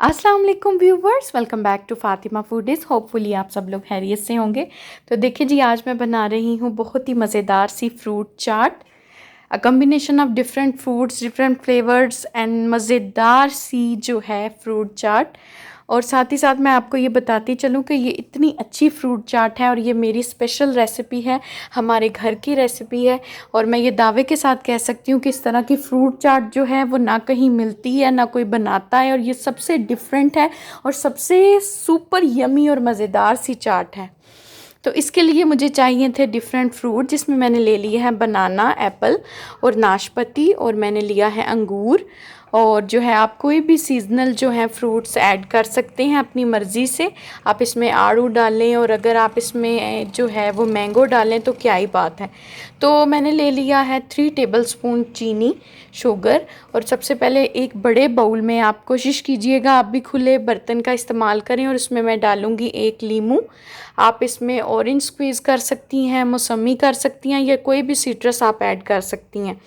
अस्सलाम वालेकुम viewers, welcome back to Fatima Foodies. Hopefully आप सब लोग खैरियत से होंगे। तो देखिए जी, आज मैं बना रही हूँ बहुत ही मज़ेदार सी fruit chaat. A combination of different fruits, different flavours and मज़ेदार सी जो है फ्रूट चाट। और साथ ही साथ मैं आपको ये बताती चलूँ कि ये इतनी अच्छी फ्रूट चाट है और ये मेरी स्पेशल रेसिपी है, हमारे घर की रेसिपी है। और मैं ये दावे के साथ कह सकती हूँ कि इस तरह की फ्रूट चाट जो है वो ना कहीं मिलती है, ना कोई बनाता है, और ये सबसे डिफरेंट है और सबसे सुपर यमी और मज़ेदार सी चाट है। तो इसके लिए मुझे चाहिए थे डिफरेंट फ्रूट, जिसमें मैंने ले लिए हैं बनाना, एप्पल और नाशपाती, और मैंने लिया है अंगूर। और जो है आप कोई भी सीजनल जो है फ्रूट्स ऐड कर सकते हैं अपनी मर्ज़ी से। आप इसमें आड़ू डालें और अगर आप इसमें जो है वो मैंगो डालें तो क्या ही बात है। तो मैंने ले लिया है 3 टेबलस्पून चीनी, शुगर। और सबसे पहले एक बड़े बाउल में आप कोशिश कीजिएगा आप भी खुले बर्तन का इस्तेमाल करें, और इसमें मैं डालूँगी 1 लीमू। आप इसमें ऑरेंज स्क्वीज़ कर सकती हैं, मौसमी कर सकती हैं, या कोई भी सिट्रस आप ऐड कर सकती हैं।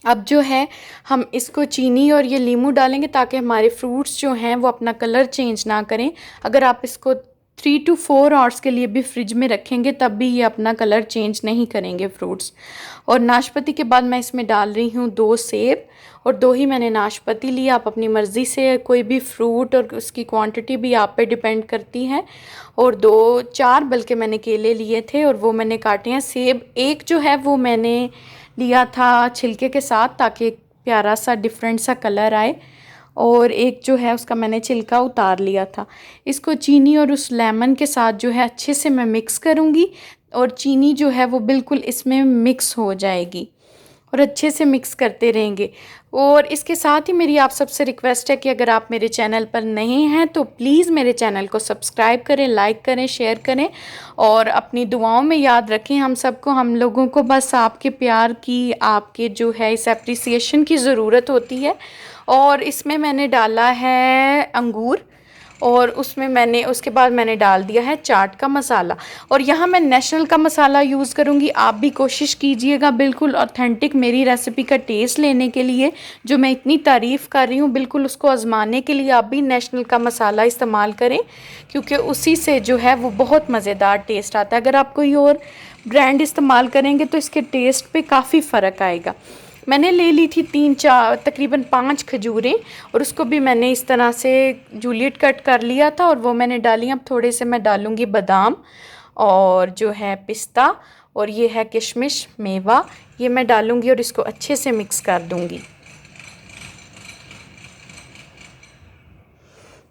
अब जो है हम इसको चीनी और ये लीमू डालेंगे ताकि हमारे फ्रूट्स जो हैं वो अपना कलर चेंज ना करें। अगर आप इसको 3 to 4 आवर्स के लिए भी फ्रिज में रखेंगे तब भी ये अपना कलर चेंज नहीं करेंगे फ्रूट्स। और नाशपाती के बाद मैं इसमें डाल रही हूँ 2 सेब, और 2 ही मैंने नाशपाती ली। आप अपनी मर्ज़ी से कोई भी फ्रूट, और उसकी क्वांटिटी भी आप पे डिपेंड करती है। और 2-4 बल्कि मैंने केले लिए थे और वो मैंने काटे हैं। सेब एक जो है वो मैंने लिया था छिलके के साथ, ताकि एक प्यारा सा डिफरेंट सा कलर आए, और एक जो है उसका मैंने छिलका उतार लिया था। इसको चीनी और उस लेमन के साथ जो है अच्छे से मैं मिक्स करूँगी, और चीनी जो है वो बिल्कुल इसमें मिक्स हो जाएगी, और अच्छे से मिक्स करते रहेंगे। और इसके साथ ही मेरी आप सबसे रिक्वेस्ट है कि अगर आप मेरे चैनल पर नहीं हैं तो प्लीज़ मेरे चैनल को सब्सक्राइब करें, लाइक करें, शेयर करें, और अपनी दुआओं में याद रखें हम सबको। हम लोगों को बस आपके प्यार की, आपके जो है इस एप्रिसिएशन की ज़रूरत होती है। और इसमें मैंने डाला है अंगूर, और उसमें मैंने उसके बाद मैंने डाल दिया है चाट का मसाला। और यहाँ मैं नेशनल का मसाला यूज़ करूँगी। आप भी कोशिश कीजिएगा बिल्कुल ऑथेंटिक मेरी रेसिपी का टेस्ट लेने के लिए, जो मैं इतनी तारीफ़ कर रही हूँ, बिल्कुल उसको आज़माने के लिए आप भी नेशनल का मसाला इस्तेमाल करें, क्योंकि उसी से जो है वो बहुत मज़ेदार टेस्ट आता है। अगर आप कोई और ब्रांड इस्तेमाल करेंगे तो इसके टेस्ट पे काफ़ी फ़र्क आएगा। मैंने ले ली थी 3-4 तकरीबन 5 खजूरें, और उसको भी मैंने इस तरह से जूलियट कट कर लिया था, और वो मैंने डाली। अब थोड़े से मैं डालूँगी बादाम, और जो है पिस्ता, और ये है किशमिश मेवा, ये मैं डालूँगी और इसको अच्छे से मिक्स कर दूँगी।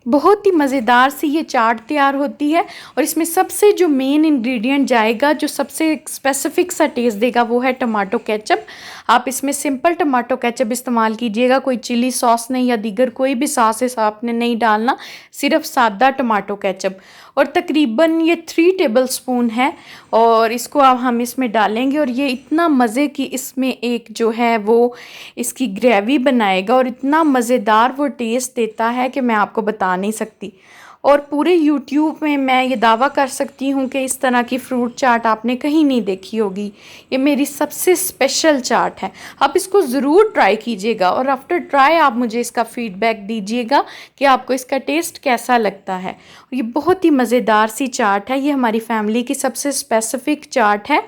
बहुत ही मज़ेदार सी ये चाट तैयार होती है, और इसमें सबसे जो मेन इंग्रेडिएंट जाएगा, जो सबसे स्पेसिफिक सा टेस्ट देगा, वो है टमाटो केचप। आप इसमें सिंपल टमाटो केचप इस्तेमाल कीजिएगा, कोई चिली सॉस नहीं या दीगर कोई भी सॉसेस आपने नहीं डालना, सिर्फ सादा टमाटो केचप। और तकरीबन ये 3 टेबलस्पून है, और इसको अब हम इसमें डालेंगे, और ये इतना मज़े की इसमें एक जो है वो इसकी ग्रेवी बनाएगा, और इतना मज़ेदार वो टेस्ट देता है कि मैं आपको बता नहीं सकती। और पूरे यूट्यूब में मैं ये दावा कर सकती हूँ कि इस तरह की फ्रूट चाट आपने कहीं नहीं देखी होगी। ये मेरी सबसे स्पेशल चाट है। आप इसको ज़रूर ट्राई कीजिएगा, और आफ्टर ट्राई आप मुझे इसका फ़ीडबैक दीजिएगा कि आपको इसका टेस्ट कैसा लगता है। और ये बहुत ही मज़ेदार सी चाट है। ये हमारी फैमिली की सबसे स्पेसिफ़िक चाट है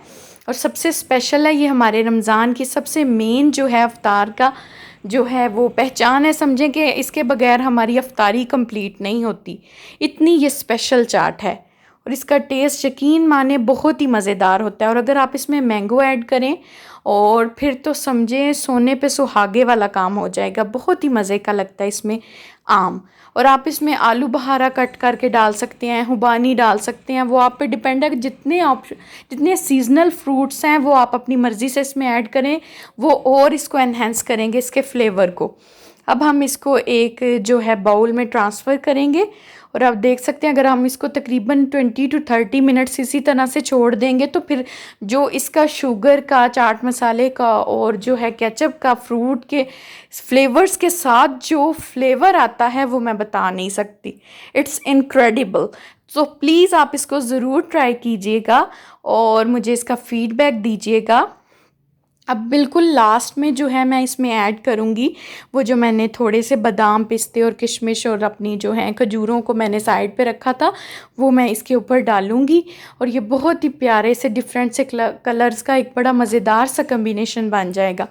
और सबसे स्पेशल है। ये हमारे रमज़ान की सबसे मेन जो है अफ्तार का जो है वो पहचान है। समझें कि इसके बगैर हमारी अफ्तारी कंप्लीट नहीं होती, इतनी ये स्पेशल चाट है। और इसका टेस्ट यकीन माने बहुत ही मज़ेदार होता है। और अगर आप इसमें मैंगो ऐड करें और फिर तो समझें सोने पे सुहागे वाला काम हो जाएगा। बहुत ही मज़े का लगता है इसमें आम। और आप इसमें आलू बहारा कट करके डाल सकते हैं, हुबानी डाल सकते हैं, वो आप पे डिपेंड है। जितने ऑप्शन, जितने सीजनल फ्रूट्स हैं वो आप अपनी मर्ज़ी से इसमें ऐड करें, वो और इसको एनहेंस करेंगे इसके फ्लेवर को। अब हम इसको एक जो है बाउल में ट्रांसफ़र करेंगे, और आप देख सकते हैं अगर हम इसको तकरीबन 20 to 30 मिनट्स इसी तरह से छोड़ देंगे तो फिर जो इसका शुगर का, चाट मसाले का और जो है केचप का, फ्रूट के फ्लेवर्स के साथ जो फ्लेवर आता है वो मैं बता नहीं सकती। It's incredible. सो प्लीज़ आप इसको ज़रूर ट्राई कीजिएगा और मुझे इसका फ़ीडबैक दीजिएगा। अब बिल्कुल लास्ट में जो है मैं इसमें ऐड करूँगी वो जो मैंने थोड़े से बादाम, पिस्ते और किशमिश और अपनी जो है खजूरों को मैंने साइड पे रखा था, वो मैं इसके ऊपर डालूँगी। और ये बहुत ही प्यारे से डिफरेंट से कलर्स का एक बड़ा मज़ेदार सा कम्बिनेशन बन जाएगा।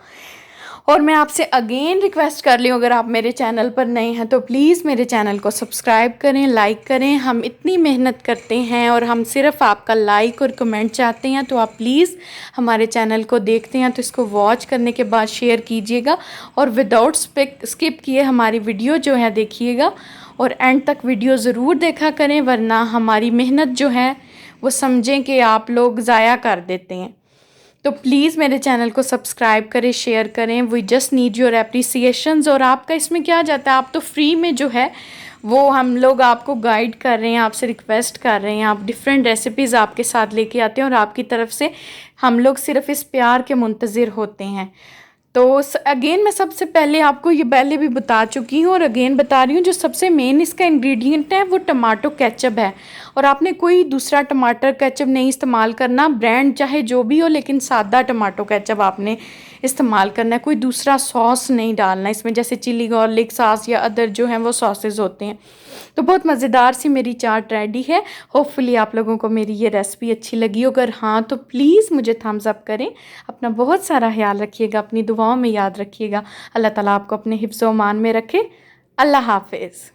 और मैं आपसे अगेन रिक्वेस्ट कर रही हूँ, अगर आप मेरे चैनल पर नए हैं तो प्लीज़ मेरे चैनल को सब्सक्राइब करें, लाइक करें। हम इतनी मेहनत करते हैं और हम सिर्फ आपका लाइक और कमेंट चाहते हैं, तो आप प्लीज़ हमारे चैनल को देखते हैं तो इसको वॉच करने के बाद शेयर कीजिएगा और विदाउट स्किप किए हमारी वीडियो जो है देखिएगा और एंड तक वीडियो ज़रूर देखा करें, वरना हमारी मेहनत जो है वो समझें कि आप लोग ज़ाया कर देते हैं। तो प्लीज़ मेरे चैनल को सब्सक्राइब करें, शेयर करें। We just need your appreciations. और आपका इसमें क्या जाता है, आप तो फ्री में जो है वो हम लोग आपको गाइड कर रहे हैं, आपसे रिक्वेस्ट कर रहे हैं, आप डिफरेंट रेसिपीज़ आपके साथ लेके आते हैं और आपकी तरफ से हम लोग सिर्फ इस प्यार के मुंतज़िर होते हैं। तो अगेन मैं सबसे पहले आपको ये पहले भी बता चुकी हूँ और अगेन बता रही हूँ, जो सबसे मेन इसका इंग्रेडिएंट है वो टमाटो केचप है। और आपने कोई दूसरा टमाटर केचप नहीं इस्तेमाल करना, ब्रांड चाहे जो भी हो, लेकिन सादा टमाटो केचप आपने इस्तेमाल करना है। कोई दूसरा सॉस नहीं डालना इसमें, जैसे चिली गार्लिक सॉस या अदर जो हैं वो सॉसेज होते हैं। तो बहुत मज़ेदार सी मेरी चाट रेडी है। होपफुली आप लोगों को मेरी ये रेसिपी अच्छी लगी। अगर हाँ तो प्लीज़ मुझे थम्स अप करें। अपना बहुत सारा ख्याल रखिएगा, अपनी दुआओं में याद रखिएगा। अल्लाह ताला आपको अपने हिफ्ज़-ओ-मान में रखे। अल्लाह हाफ़िज़।